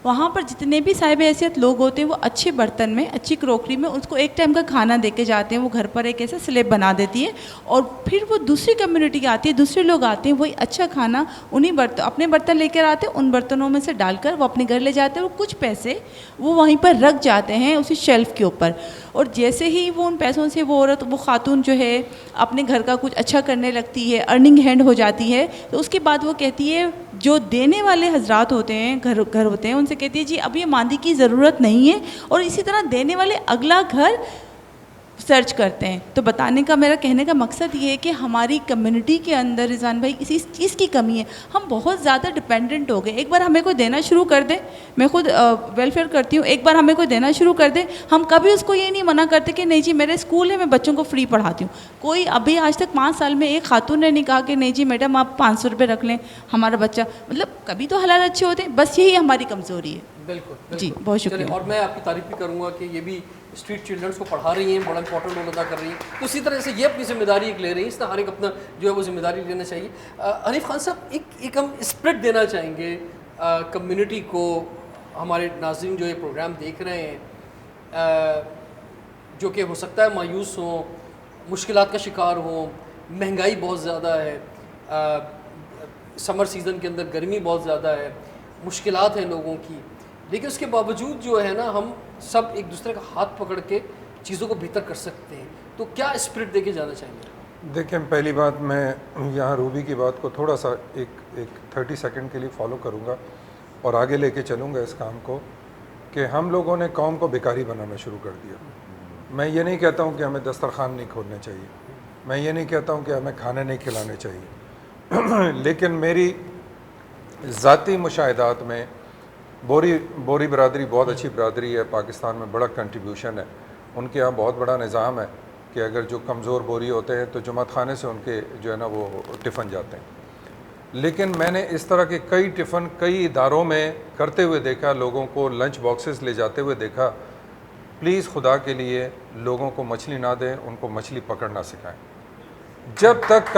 وہاں پر جتنے بھی صاحب حیثیت لوگ ہوتے ہیں وہ اچھے برتن میں, اچھی کروکری میں اس کو ایک ٹائم کا کھانا دے کے جاتے ہیں. وہ گھر پر ایک ایسا سلیب بنا دیتی ہے, اور پھر وہ دوسری کمیونٹی آتی ہے, دوسرے لوگ آتے ہیں, وہی اچھا کھانا انہیں اپنے برتن لے کر آتے ہیں, ان برتنوں میں سے ڈال کر وہ اپنے گھر لے جاتے ہیں, اور کچھ پیسے وہ وہیں پر رکھ جاتے ہیں اسی شیلف کے اوپر. اور جیسے ہی وہ ان پیسوں سے وہ عورت, وہ خاتون جو ہے اپنے گھر کا کچھ اچھا کرنے لگتی ہے, ارننگ ہینڈ ہو جاتی ہے, تو اس کے بعد وہ کہتی ہے, جو دینے والے حضرات ہوتے ہیں, گھر ہوتے ہیں, ان سے کہتی ہے جی اب یہ ماندی کی ضرورت نہیں ہے, اور اسی طرح دینے والے اگلا گھر سرچ کرتے ہیں. تو بتانے کا میرا کہنے کا مقصد یہ ہے کہ ہماری کمیونٹی کے اندر رضوان بھائی اسی چیز کی کمی ہے. ہم بہت زیادہ ڈپینڈنٹ ہو گئے. ایک بار ہمیں کوئی دینا شروع کر دے, میں خود ویلفیئر کرتی ہوں, ایک بار ہمیں کوئی دینا شروع کر دے, ہم کبھی اس کو یہ نہیں منع کرتے کہ نہیں جی میرے اسکول ہے, میں بچوں کو فری پڑھاتی ہوں. کوئی ابھی آج تک 5 سال میں ایک خاتون نے نہیں کہا کہ نہیں جی میڈم آپ 500 روپے رکھ لیں, ہمارا بچہ, مطلب کبھی تو حلال اچھے ہوتے ہیں. بس یہی ہماری کمزوری ہے.
بالکل
جی, بہت شکریہ.
اور میں آپ کی تعریف بھی کروں گا کہ یہ بھی اسٹریٹ چلڈرنس کو پڑھا رہی ہیں, بڑا امپورٹنٹ رول ادا کر رہی ہیں. تو اسی طرح سے یہ اپنی ذمہ داری ایک لے رہی ہیں, اس طرح ہر ایک اپنا جو ہے وہ ذمہ داری لینا چاہیے. حنیف خان صاحب, ایک ہم اسپرٹ دینا چاہیں گے کمیونٹی کو. ہمارے ناظرین جو یہ پروگرام دیکھ رہے ہیں, جو کہ ہو سکتا ہے مایوس ہوں, مشکلات کا شکار ہوں, مہنگائی بہت زیادہ ہے, سمر سیزن کے اندر گرمی بہت زیادہ ہے, مشکلات ہیں لوگوں کی, لیکن اس کے باوجود جو ہے نا ہم سب ایک دوسرے کا ہاتھ پکڑ کے چیزوں کو بہتر کر سکتے ہیں. تو کیا اسپرٹ دے کے جانا چاہیں گے؟
دیکھیں, پہلی بات میں یہاں روبی کی بات کو تھوڑا سا ایک 30 سیکنڈ کے لیے فالو کروں گا اور آگے لے کے چلوں گا اس کام کو, کہ ہم لوگوں نے قوم کو بیکاری بنانا شروع کر دیا. میں یہ نہیں کہتا ہوں کہ ہمیں دسترخوان نہیں کھولنے چاہیے, میں یہ نہیں کہتا ہوں کہ ہمیں کھانے نہیں کھلانے چاہیے, لیکن میری ذاتی مشاہدات میں بوری برادری بہت اچھی برادری ہے, پاکستان میں بڑا کنٹریبیوشن ہے. ان کے یہاں بہت بڑا نظام ہے کہ اگر جو کمزور بوری ہوتے ہیں تو جماعت خانے سے ان کے جو ہے نا وہ ٹفن جاتے ہیں. لیکن میں نے اس طرح کے کئی ٹفن کئی اداروں میں کرتے ہوئے دیکھا, لوگوں کو لنچ باکسز لے جاتے ہوئے دیکھا. پلیز خدا کے لیے لوگوں کو مچھلی نہ دیں, ان کو مچھلی پکڑنا سکھائیں. جب تک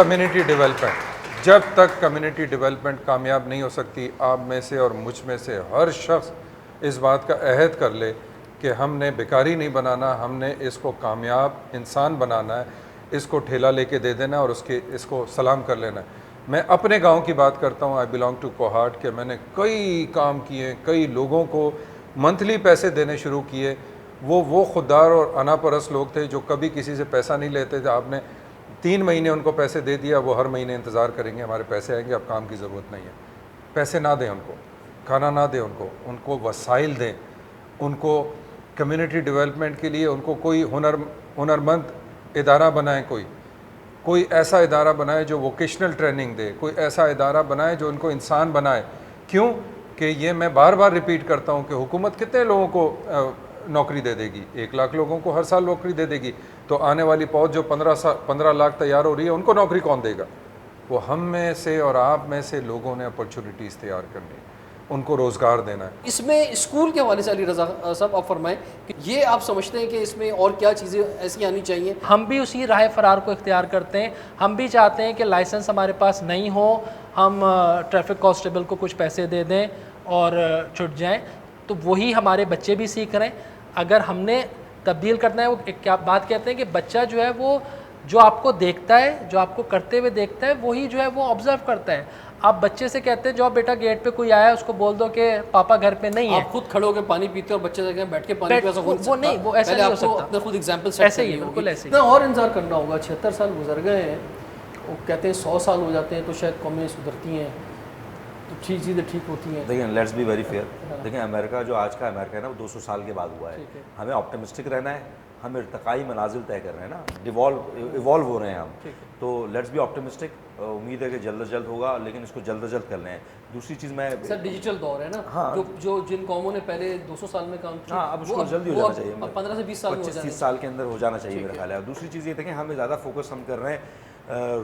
کمیونٹی ڈیولپمنٹ کامیاب نہیں ہو سکتی, آپ میں سے اور مجھ میں سے ہر شخص اس بات کا عہد کر لے کہ ہم نے بیکاری نہیں بنانا, ہم نے اس کو کامیاب انسان بنانا ہے. اس کو ٹھیلا لے کے دے دینا اور اس کو سلام کر لینا ہے. میں اپنے گاؤں کی بات کرتا ہوں, آئی بلانگ ٹو کوہاٹ, کہ میں نے کئی کام کیے, کئی لوگوں کو منتھلی پیسے دینے شروع کیے. وہ خوددار اور انا پرست لوگ تھے جو کبھی کسی سے پیسہ نہیں لیتے تھے. آپ نے 3 مہینے ان کو پیسے دے دیا, وہ ہر مہینے انتظار کریں گے ہمارے پیسے آئیں گے, اب کام کی ضرورت نہیں ہے. پیسے نہ دیں ان کو, کھانا نہ دیں ان کو وسائل دیں, ان کو کمیونٹی ڈیولپمنٹ کے لیے ان کو کوئی ہنرمند ادارہ بنائیں, کوئی ایسا ادارہ بنائے جو ووکیشنل ٹریننگ دے, کوئی ایسا ادارہ بنائے جو ان کو انسان بنائے. کیوں کہ یہ میں بار بار ریپیٹ کرتا ہوں کہ حکومت کتنے لوگوں کو نوکری دے دے گی؟ 1 لاکھ لوگوں کو ہر سال نوکری دے دے گی, تو آنے والی فوج جو 15 لاکھ تیار ہو رہی ہے ان کو نوکری کون دے گا؟ وہ ہم میں سے اور آپ میں سے لوگوں نے اپرچونیٹیز تیار کرنی, ان کو روزگار دینا ہے.
اس میں اسکول کے حوالے سے علی رضا صاحب آپ فرمائیں کہ یہ آپ سمجھتے ہیں کہ اس میں اور کیا چیزیں ایسی آنی چاہیے؟
ہم بھی اسی راہ فرار کو اختیار کرتے ہیں. ہم بھی چاہتے ہیں کہ لائسنس ہمارے پاس نہیں ہو, ہم ٹریفک کانسٹیبل کو کچھ پیسے دے دیں اور چھٹ جائیں, تو وہی ہمارے بچے بھی سیکھ رہے ہیں. اگر ہم نے تبدیل کرنا ہے, وہ ایک کیا بات کہتے ہیں کہ بچہ جو ہے وہ جو آپ کو دیکھتا ہے, جو آپ کو کرتے ہوئے دیکھتا ہے, وہی جو ہے وہ آبزرو کرتا ہے. آپ بچے سے کہتے ہیں جو بیٹا گیٹ پہ کوئی آیا اس کو بول دو کہ پاپا گھر پہ نہیں ہے.
آپ خود کھڑے ہو کے پانی پیتے اور بچے سے بیٹھ کے پانی پی,
وہ نہیں, وہ ایسا نہیں ہو سکتا.
اپنے خود ایگزامپل
ایسے ہی بالکل ایسے ہی.
اور انتظار کرنا ہوگا. 76 سال گزر گئے ہیں, وہ کہتے ہیں 100 سال ہو جاتے ہیں تو شاید قومیں سدھرتی ہیں, تو ٹھیک چیزیں ٹھیک ہوتی ہیں.
دیکھیں, لیٹس بی ویری فیئر. دیکھیں, امریکہ جو آج کا امریکہ ہے نا, وہ 200 سال کے بعد ہوا ہے. ہمیں آپٹمسٹک رہنا ہے, ہم ارتقائی منازل طے کر رہے ہیں نا, ایوالو ہو رہے ہیں ہم, تو لیٹس بی آپٹمسٹک. امید ہے کہ جلد از جلد ہوگا، لیکن اس کو جلد از جلد کر لیں. دوسری چیز میں
سر ڈیجیٹل دور ہے نا، جو جن قوموں نے پہلے 200 سال میں کام کیا،
اب اس کو جلدی ہو جانا چاہیے.
15 سے 20 سال میں
25-30 سال کے اندر ہو جانا چاہیے میرا خیال ہے. اور دوسری چیز یہ تھا کہ ہمیں زیادہ فوکس ہم کر رہے ہیں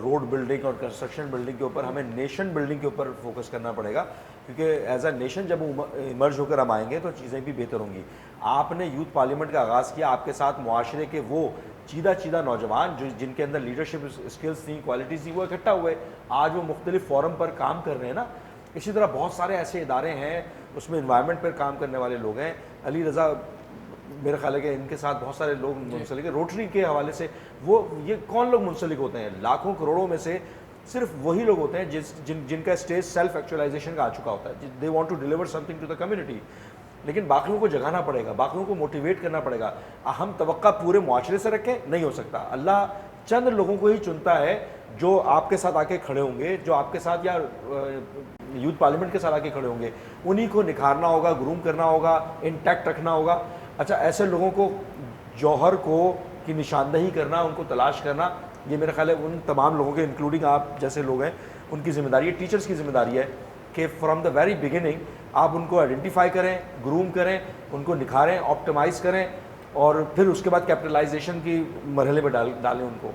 روڈ بلڈنگ اور کنسٹرکشن بلڈنگ کے اوپر، ہمیں نیشن بلڈنگ کے اوپر فوکس کرنا پڑے گا، کیونکہ ایز اے نیشن جب ایمرج ہو کر ہم آئیں گے تو چیزیں بھی بہتر ہوں گی. آپ نے یوتھ پارلیمنٹ کا آغاز کیا، آپ کے ساتھ معاشرے کے وہ چیدہ نوجوان جن کے اندر لیڈرشپ اسکلز تھیں، کوالٹیز تھیں، وہ اکٹھا ہوئے. آج وہ مختلف فورم پر کام کر رہے ہیں نا. اسی طرح بہت سارے ایسے ادارے ہیں اس میں انوائرمنٹ پر کام کرنے والے لوگ ہیں. علی رضا میرا خیال ہے کہ ان کے ساتھ بہت سارے لوگ منسلک ہیں. روٹری کے حوالے سے یہ کون لوگ منسلک ہوتے ہیں؟ لاکھوں کروڑوں میں سے صرف وہی لوگ ہوتے ہیں جن کا اسٹیج سیلف ایکچولائزیشن کا آ چکا ہوتا ہے. They want to deliver something to the community. لیکن باقیوں کو جگانا پڑے گا، باقیوں کو موٹیویٹ کرنا پڑے گا. ہم توقع پورے معاشرے سے رکھیں نہیں ہو سکتا. اللہ چند لوگوں کو ہی چنتا ہے جو آپ کے ساتھ آ کے کھڑے ہوں گے، جو آپ کے ساتھ یا یوتھ پارلیمنٹ کے ساتھ آ کے کھڑے ہوں گے. انہی کو نکھارنا ہوگا، گروم کرنا ہوگا، انٹیکٹ رکھنا ہوگا. اچھا، ایسے لوگوں کو جوہر کی نشاندہی کرنا، ان کو تلاش کرنا، یہ میرا خیال ہے ان تمام لوگوں کے انکلوڈنگ آپ جیسے لوگ ہیں ان کی ذمہ داری ہے. ٹیچرز کی ذمہ داری ہے کہ فرام دا ویری بگننگ آپ ان کو آئیڈینٹیفائی کریں، گروم کریں، ان کو نکھاریں، آپٹیمائز کریں، اور پھر اس کے بعد کیپٹلائزیشن کی مرحلے میں ڈالیں ان کو.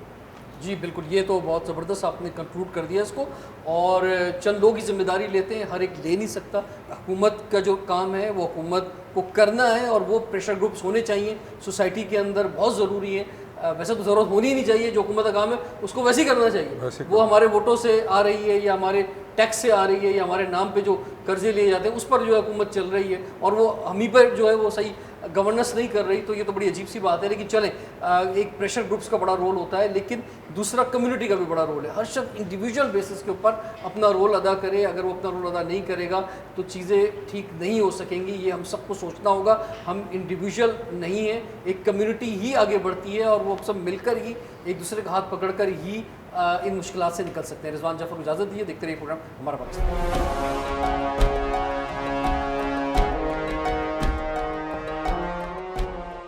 جی بالکل، یہ تو بہت زبردست آپ نے کنکلوڈ کر دیا اس کو. اور چند لوگ کی ذمہ داری لیتے ہیں، ہر ایک لے نہیں سکتا. حکومت کا جو کام ہے وہ حکومت کو کرنا ہے، اور وہ پریشر گروپس ہونے چاہیے سوسائٹی کے اندر، بہت ضروری ہے. ویسے تو ضرورت ہونی ہی نہیں چاہیے، جو حکومت کا کام ہے اس کو ویسے ہی کرنا چاہیے. وہ ہمارے ووٹوں سے آ رہی ہے یا ہمارے ٹیکس سے آ رہی ہے یا ہمارے نام پہ جو قرضے لیے جاتے ہیں اس پر جو ہے حکومت چل رہی ہے، اور وہ ہم ہی پر جو ہے وہ صحیح گورننس نہیں کر رہی. تو یہ تو بڑی عجیب سی بات ہے. لیکن چلیں، ایک پریشر گروپس کا بڑا رول ہوتا ہے، لیکن دوسرا کمیونٹی کا بھی بڑا رول ہے. ہر شخص انڈیویجول بیسس کے اوپر اپنا رول ادا کرے. اگر وہ اپنا رول ادا نہیں کرے گا تو چیزیں ٹھیک نہیں ہو سکیں گی. یہ ہم سب کو سوچنا ہوگا. ہم انڈیویجول نہیں ہیں، ایک کمیونٹی ہی آگے بڑھتی ہے، اور وہ سب مل کر ہی ایک دوسرے کا ہاتھ پکڑ کر ہی ان مشکلات سے نکل سکتے ہیں. رضوان جعفر کو اجازت دیے، دیکھتے رہیے پروگرام ہمارا پاکستان.